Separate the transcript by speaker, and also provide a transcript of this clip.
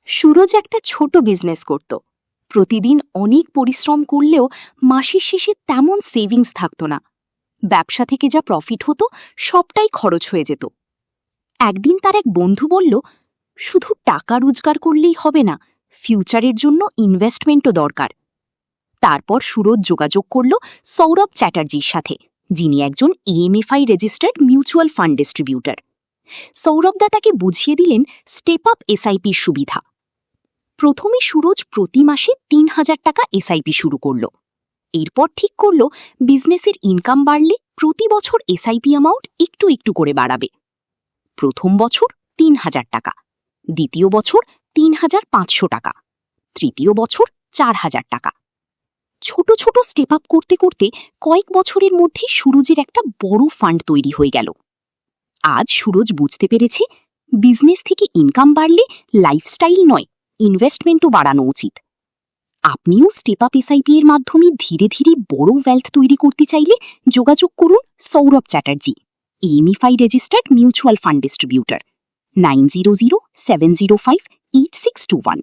Speaker 1: সুরজ একটা ছোট বিজনেস করত। প্রতিদিন অনেক পরিশ্রম করলেও মাসের শেষে তেমন সেভিংস থাকত না। ব্যবসা থেকে যা প্রফিট হতো সবটাই খরচ হয়ে যেত। একদিন তার এক বন্ধু বলল, শুধু টাকা রোজগার করলেই হবে না, ফিউচারের জন্য ইনভেস্টমেন্টও দরকার। তারপর সুরজ যোগাযোগ করল সৌরভ চ্যাটার্জির সাথে, যিনি একজন EMFI registered mutual fund distributor. সৌরভদা তাকে বুঝিয়ে দিলেন স্টেপ আপ SIPর সুবিধা। প্রথমে সুরজ প্রতি মাসে ৩,০০০ টাকা SIP শুরু করল। এরপর ঠিক করল বিজনেসের ইনকাম বাড়লে প্রতি বছর SIP অ্যামাউন্ট একটু একটু করে বাড়াবে। প্রথম বছর ৩,০০০ টাকা, দ্বিতীয় বছর ৩,৫০০ টাকা, তৃতীয় বছর ৪,০০০ টাকা। ছোট ছোট স্টেপ আপ করতে করতে কয়েক বছরের মধ্যে সুরজের একটা বড় ফান্ড তৈরি হয়ে গেল। আজ সুরজ বুঝতে পেরেছে, বিজনেস থেকে ইনকাম বাড়লে লাইফস্টাইল নয়, ইনভেস্টমেন্টও বাড়ানো উচিত। আপনিও স্টেপ আপ SIP এর মাধ্যমে ধীরে ধীরে বড় ওয়েলথ তৈরি করতে চাইলে যোগাযোগ করুন Sourav Chatterjee, EMFI registered mutual fund distributor, 9007058621।